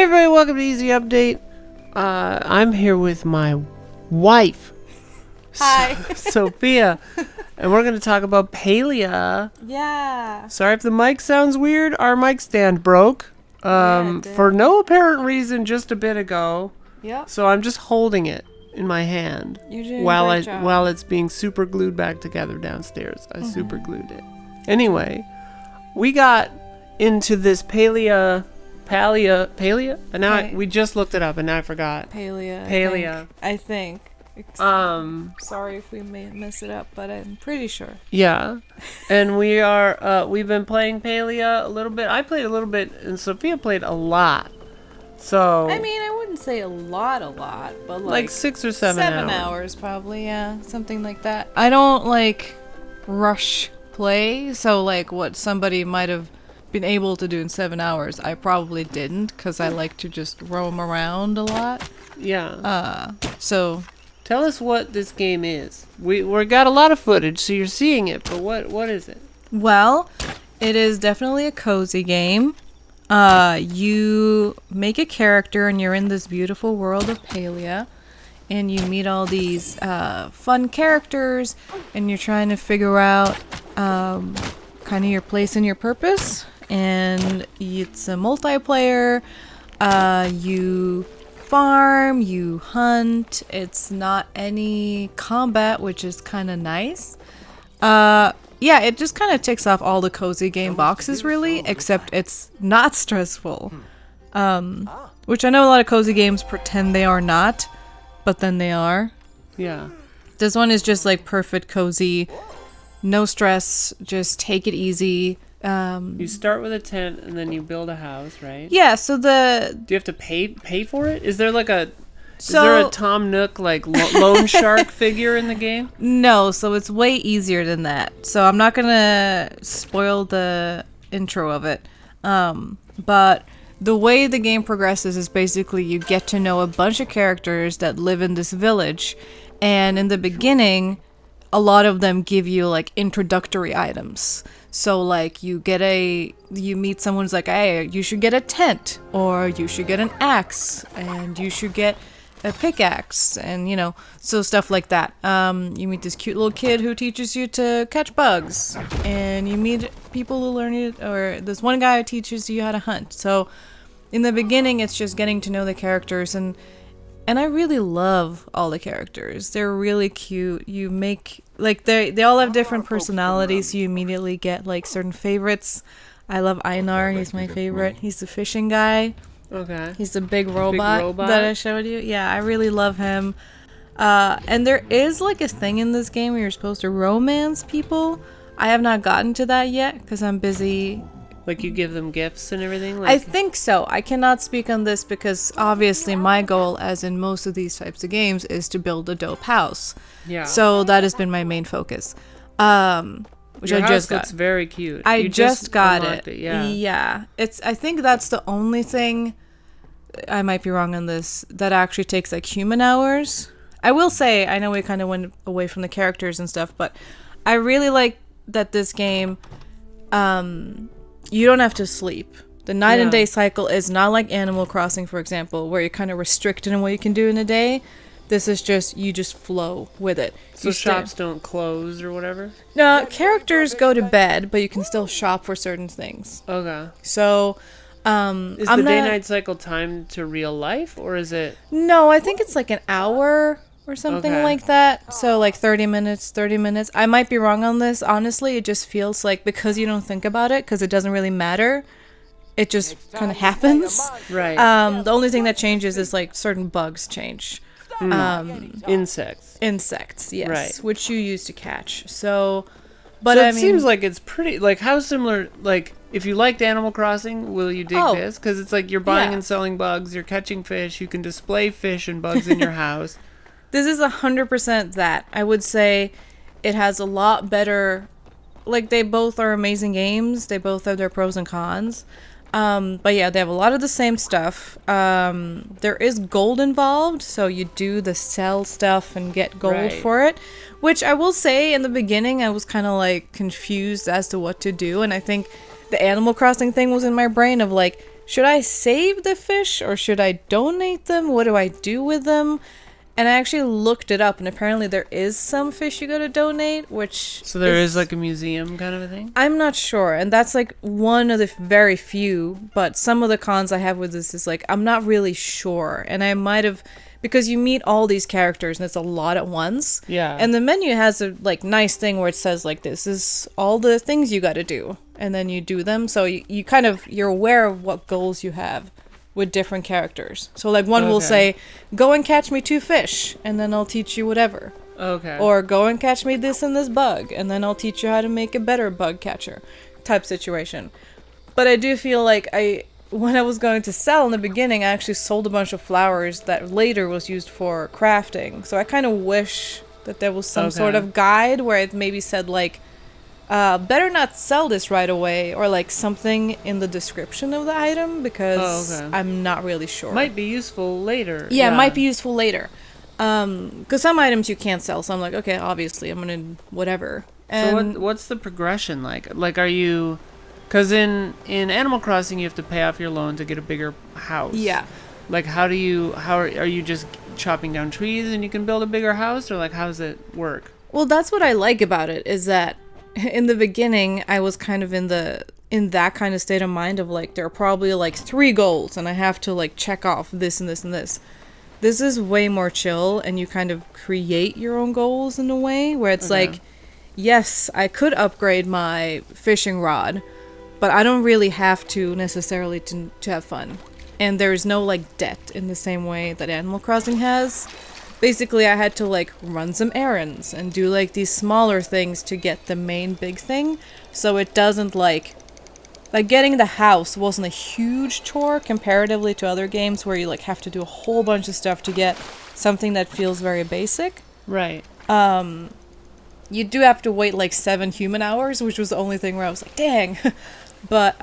everybody, welcome to Easy Update. I'm here with my wife. Hi. Sofia. And we're going to talk about Palia. Yeah. Sorry if the mic sounds weird. Our mic stand broke. For no apparent reason just a bit ago. Yep. So I'm just holding it in my hand. You're doing a great job. While it's being super glued back together downstairs. I super glued it. Anyway, we got into this Palia. And now we just looked it up and now I forgot. Palia. I think. Sorry if we may mess it up, but I'm pretty sure. Yeah. And we've been playing Palia a little bit. I played a little bit and Sofia played a lot. So I mean, I wouldn't say a lot, but like 6 or 7 hours. 7 hours probably, yeah. Something like that. I don't rush play, so what somebody might have been able to do in 7 hours, I probably didn't, because I like to just roam around a lot. Yeah. So tell us what this game is. We got a lot of footage, so you're seeing it, but what is it? Well, it is definitely a cozy game. You make a character and you're in this beautiful world of Palia, and you meet all these fun characters, and you're trying to figure out kind of your place and your purpose. And it's a multiplayer. You farm, you hunt. It's not any combat, which is kind of nice. Yeah, it just kind of ticks off all the cozy game boxes, really, except it's not stressful. Which I know a lot of cozy games pretend they are not, but then they are. Yeah. This one is just perfect cozy, no stress, just take it easy. You start with a tent and then you build a house, right? Yeah, so do you have to pay for it? Is there is there a Tom Nook loan shark figure in the game? No, so it's way easier than that. So I'm not gonna spoil the intro of it. But the way the game progresses is basically you get to know a bunch of characters that live in this village, and in the beginning, a lot of them give you introductory items. So you meet someone who's like, hey, you should get a tent, or you should get an axe, and you should get a pickaxe, and so stuff like that. You meet this cute little kid who teaches you to catch bugs, and you meet people who learn you, or this one guy who teaches you how to hunt. So in the beginning, it's just getting to know the characters, and I really love all the characters. They're really cute. You make they all have different personalities, so you immediately get certain favorites. I love Einar, he's my favorite. He's the fishing guy. Okay. He's the big robot that I showed you. Yeah, I really love him. And there is a thing in this game where you're supposed to romance people. I have not gotten to that yet because I'm busy. You give them gifts and everything? I think so. I cannot speak on this because obviously my goal, as in most of these types of games, is to build a dope house. Yeah. So that has been my main focus. Which Your I house just got. looks very cute. I just got it. Yeah. Yeah. I think that's the only thing, I might be wrong on this, that actually takes human hours. I will say, I know we kind of went away from the characters and stuff, but I really like that this game, you don't have to sleep. The night and day cycle is not like Animal Crossing, for example, where you're kind of restricted in what you can do in a day. This is just, you just flow with it. So shops don't close or whatever? No, characters go to bed, but you can still shop for certain things. Okay. So, is the day-night cycle timed to real life, or is it? No, I think it's an hour or something like that. So 30 minutes. I might be wrong on this. Honestly, it just feels because you don't think about it, because it doesn't really matter. It just kind of happens. Right. The only thing that changes is certain bugs change. Insects. Insects, yes. Right. Which you use to catch. So it seems like it's pretty, how similar, if you liked Animal Crossing, will you dig this? Because it's you're buying and selling bugs, you're catching fish, you can display fish and bugs in your house. This is 100% that. I would say it has a lot better, they both are amazing games. They both have their pros and cons. But yeah, they have a lot of the same stuff. There is gold involved, so you do the sell stuff and get gold for it. Which I will say, in the beginning, I was kind of confused as to what to do. And I think the Animal Crossing thing was in my brain of should I save the fish or should I donate them? What do I do with them? And I actually looked it up, and apparently there is some fish you gotta donate, which... So there is like a museum kind of a thing? I'm not sure, and that's like one of the very few, but some of the cons I have with this is like, I'm not really sure, and I might have... Because you meet all these characters, and it's a lot at once. Yeah. And the menu has a like nice thing where it says like, this is all the things you gotta do, and then you do them, so you kind of, you're aware of what goals you have with different characters. So like one will say, go and catch me 2 fish, and then I'll teach you whatever. Okay. Or go and catch me this and this bug, and then I'll teach you how to make a better bug catcher type situation. But I do feel like when I was going to sell in the beginning, I actually sold a bunch of flowers that later was used for crafting. So I kind of wish that there was some sort of guide where it maybe said like, better not sell this right away, or like something in the description of the item, because I'm not really sure. Might be useful later. Yeah, it might be useful later. Because some items you can't sell, so I'm like, okay, obviously I'm gonna whatever. And so what's the progression like? Like, are you... Because in Animal Crossing, you have to pay off your loan to get a bigger house. Yeah. Like, how are you just chopping down trees and you can build a bigger house? Or, like, how does it work? Well, that's what I like about it, is that in the beginning, I was kind of in that kind of state of mind of, like, there are probably, like, 3 goals, and I have to, like, check off this and this and this. This is way more chill, and you kind of create your own goals in a way, where it's like, yes, I could upgrade my fishing rod, but I don't really have to necessarily to have fun. And there's no, like, debt in the same way that Animal Crossing has. Basically, I had to, like, run some errands and do, like, these smaller things to get the main big thing. So it doesn't, like, getting the house wasn't a huge chore comparatively to other games where you, like, have to do a whole bunch of stuff to get something that feels very basic. Right. You do have to wait, like, 7 human hours, which was the only thing where I was like, dang. But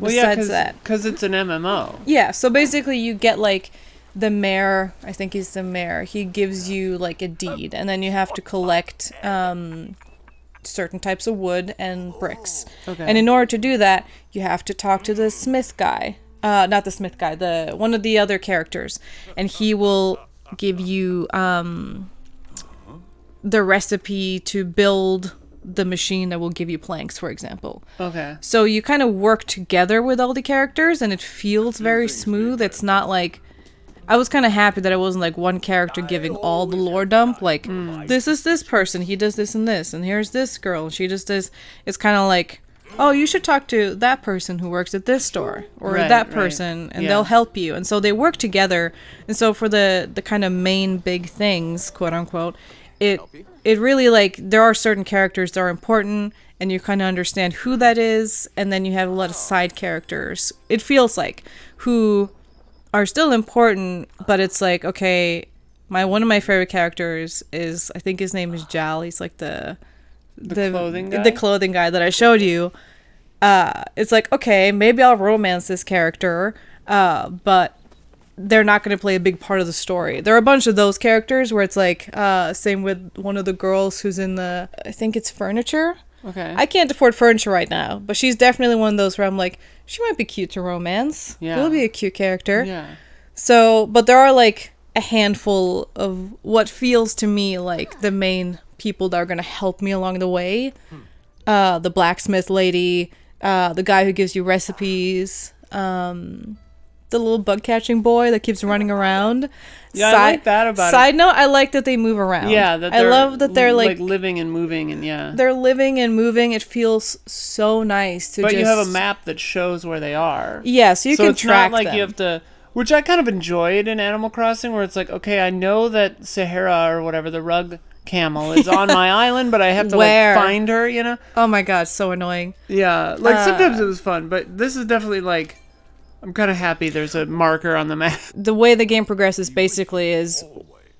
besides that... Because it's an MMO. Yeah, so basically you get, like... The mayor, I think he's the mayor, he gives you, like, a deed, and then you have to collect certain types of wood and bricks. Okay. And in order to do that, you have to talk to the smith guy. Not the smith guy, one of the other characters. And he will give you the recipe to build the machine that will give you planks, for example. Okay. So you kind of work together with all the characters, and it feels very smooth. It's not like... I was kind of happy that it wasn't like one character giving all the lore dump. Like, this is this person, he does this and this, and here's this girl, and she does this. It's kind of like, oh, you should talk to that person who works at this store, or that person, and they'll help you. And so they work together. And so for the kind of main big things, quote unquote, it really, like, there are certain characters that are important, and you kind of understand who that is, and then you have a lot of side characters, it feels like, who... are still important, but it's like, okay, one of my favorite characters is, I think his name is Jal. He's like the clothing guy? The clothing guy that I showed you. It's like, okay, maybe I'll romance this character, but they're not going to play a big part of the story. There are a bunch of those characters where it's like, same with one of the girls who's in I think it's furniture. Okay. I can't afford furniture right now, but she's definitely one of those where I'm like, she might be cute to romance. Yeah. She'll be a cute character. Yeah. So, but there are like a handful of what feels to me like the main people that are going to help me along the way. The blacksmith lady, the guy who gives you recipes, the little bug catching boy that keeps running around. Yeah, I like that about it. Side note, I like that they move around. Yeah, I love that they're like living and moving, and they're living and moving. It feels so nice to. But you have a map that shows where they are. Yeah, so you can track them. So it's not like you have to, which I kind of enjoyed in Animal Crossing, where it's like, okay, I know that Sahara or whatever, the rug camel, is on my island, but I have to like find her. You know? Oh my god, so annoying. Yeah, like sometimes it was fun, but this is definitely like. I'm kind of happy there's a marker on the map. The way the game progresses basically is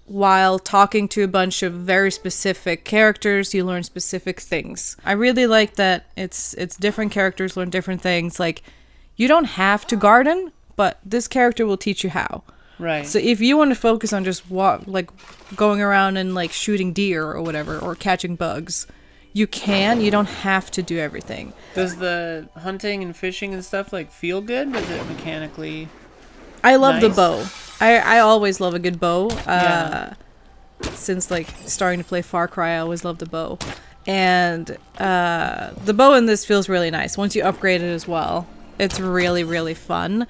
while talking to a bunch of very specific characters, you learn specific things. I really like that it's different characters learn different things. Like, you don't have to garden, but this character will teach you how. Right. So if you want to focus on just going around and like shooting deer or whatever, or catching bugs, you don't have to do everything. Does the hunting and fishing and stuff like feel good? Is it mechanically I love the nice? bow. I always love a good bow. Yeah. Since like starting to play Far Cry, I always loved the bow. And the bow in this feels really nice. Once you upgrade it as well, it's really, really fun.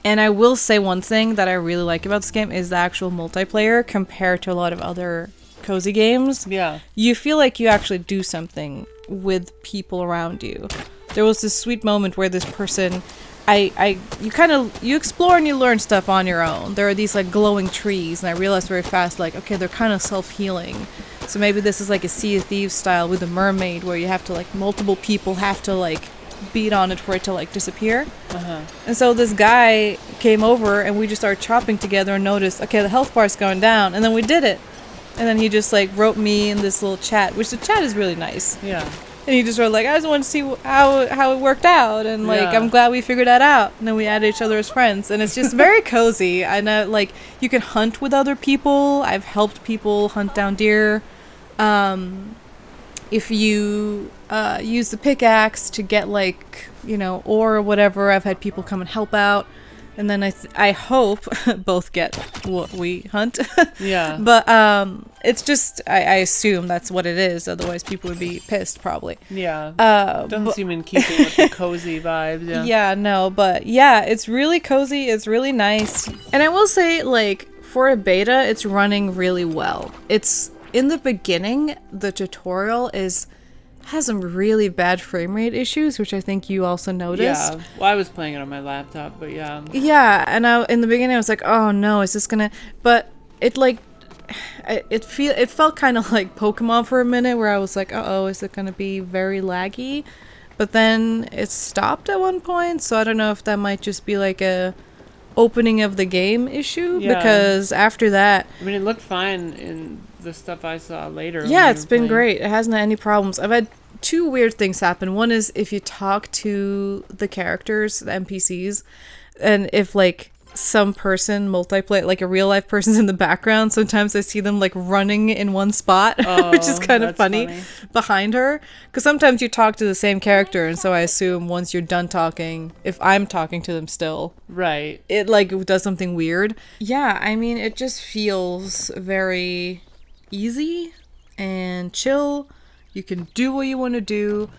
And I will say one thing that I really like about this game is the actual multiplayer compared to a lot of other cozy games. Yeah. You feel like you actually do something with people around you. There was this sweet moment where this person, you explore and you learn stuff on your own. There are these like glowing trees, and I realized very fast, like, okay, they're kind of self-healing. So maybe this is like a Sea of Thieves style with a mermaid, where you have to like multiple people have to like beat on it for it to like disappear. And so this guy came over and we just started chopping together and noticed, okay, the health bar's going down, and then we did it. And then he just like wrote me in this little chat, which the chat is really nice. Yeah. And he just wrote like, I just want to see how it worked out, and like I'm glad we figured that out. And then we added each other as friends, and it's just very cozy. I know like you can hunt with other people. I've helped people hunt down deer. If you use the pickaxe to get like, ore or whatever, I've had people come and help out. And then I hope both get what we hunt. Yeah. But it's just, I assume that's what it is. Otherwise, people would be pissed, probably. Yeah. Doesn't seem in keeping with the cozy vibes. Yeah. Yeah, no, but yeah, it's really cozy. It's really nice. And I will say, like, for a beta, it's running really well. It's, in the beginning, the tutorial has some really bad frame rate issues, which I think you also noticed. Yeah, well, I was playing it on my laptop, but yeah. Yeah, and in the beginning I was like, oh no, is this gonna... But it like... It felt kind of like Pokemon for a minute, where I was like, uh-oh, is it gonna be very laggy? But then it stopped at one point, so I don't know if that might just be like a opening of the game issue, because after that... I mean, it looked fine in the stuff I saw later. Yeah, it's been great. It hasn't had any problems. I've had 2 weird things happen. One is if you talk to the characters, the NPCs, and if like some person multiplayer, like a real life person's in the background, sometimes I see them like running in one spot, which is kind of funny behind her. Because sometimes you talk to the same character, and so I assume once you're done talking, if I'm talking to them still, right, it like does something weird. Yeah, I mean, it just feels very easy and chill. You can do what you want to do,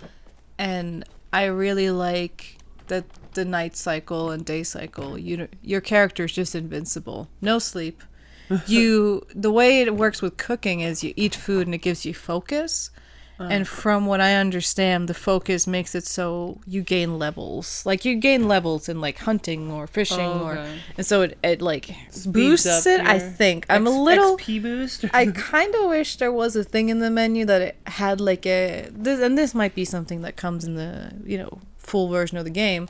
and I really like that the night cycle and day cycle. Your character is just invincible. No sleep. The way it works with cooking is you eat food and it gives you focus. And from what I understand, the focus makes it so you gain levels. Like you gain levels in like hunting or fishing, and so it like boosts it. I think I'm a little XP boost. I kind of wish there was a thing in the menu that it had like and this might be something that comes in the full version of the game,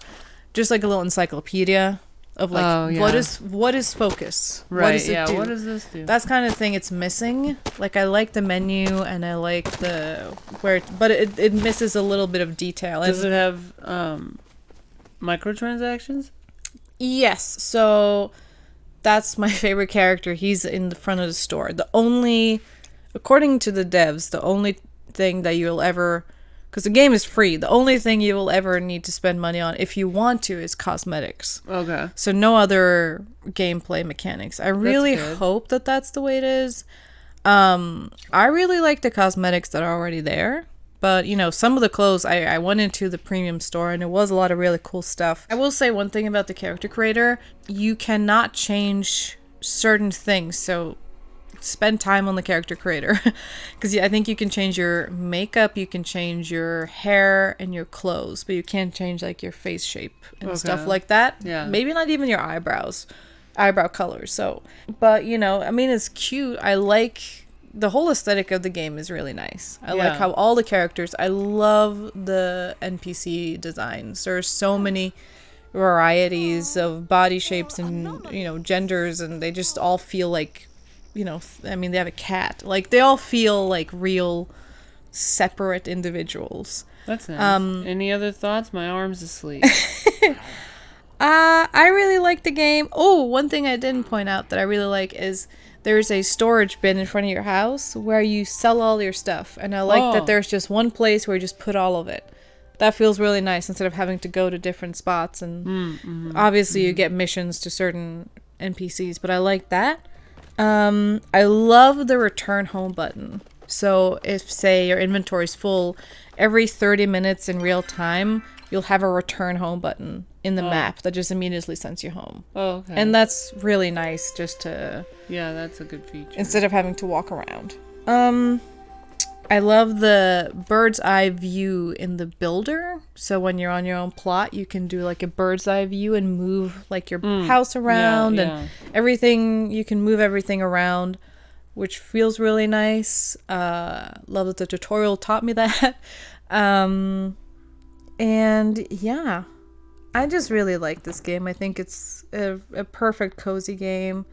just like a little encyclopedia of like what is focus, right? What does it do? What does this do? That's kind of thing it's missing. Like I like the menu and I like but it misses a little bit of detail. Does it have microtransactions? Yes. So that's my favorite character. He's in the front of the store. According to the devs, the only thing that you'll ever, because the game is free, the only thing you will ever need to spend money on if you want to is cosmetics. Okay. So no other gameplay mechanics. I really hope that that's the way it is. I really like the cosmetics that are already there. But, some of the clothes, I went into the premium store and it was a lot of really cool stuff. I will say one thing about the character creator. You cannot change certain things. So spend time on the character creator, because I think you can change your makeup, you can change your hair and your clothes, but you can't change like your face shape and stuff like that. Yeah, maybe not even your eyebrow colors. So, but I mean, it's cute. I like the whole aesthetic of the game is really nice. I like how all the characters, I love the NPC designs. There's so many varieties of body shapes and genders, and they just all feel like, I mean, they have a cat. Like, they all feel like real, separate individuals. That's nice. Any other thoughts? My arm's asleep. I really like the game. Oh, one thing I didn't point out that I really like is there's a storage bin in front of your house where you sell all your stuff. And I like that there's just one place where you just put all of it. That feels really nice instead of having to go to different spots. And obviously you get missions to certain NPCs, but I like that. I love the return home button. So if, say, your inventory's full, every 30 minutes in real time, you'll have a return home button in the map that just immediately sends you home. Oh, okay. And that's really nice just to... Yeah, that's a good feature. Instead of having to walk around. I love the bird's eye view in the builder. So when you're on your own plot, you can do like a bird's eye view and move like your house around and everything. You can move everything around, which feels really nice. Love that the tutorial taught me that. And yeah, I just really like this game. I think it's a perfect cozy game.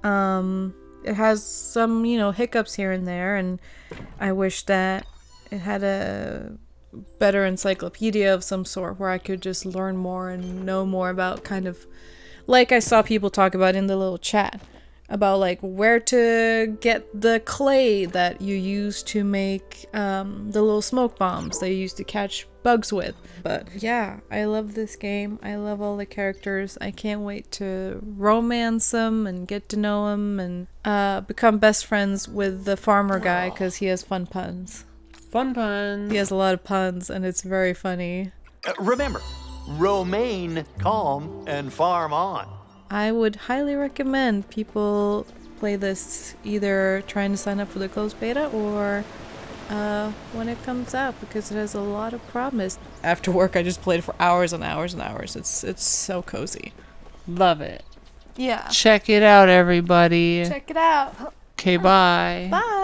It has some, hiccups here and there, and I wish that it had a better encyclopedia of some sort where I could just learn more and know more about kind of, like I saw people talk about in the little chat, about like where to get the clay that you use to make the little smoke bombs they use to catch bugs with. But yeah, I love this game. I love all the characters. I can't wait to romance them and get to know them and become best friends with the farmer guy because he has fun puns. Fun puns. He has a lot of puns and it's very funny. Remember, romaine calm and farm on. I would highly recommend people play this either trying to sign up for the closed beta or when it comes out, because it has a lot of promise. After work, I just played for hours and hours and hours. It's so cozy. Love it. Yeah. Check it out, everybody. Check it out. Okay, bye. Bye.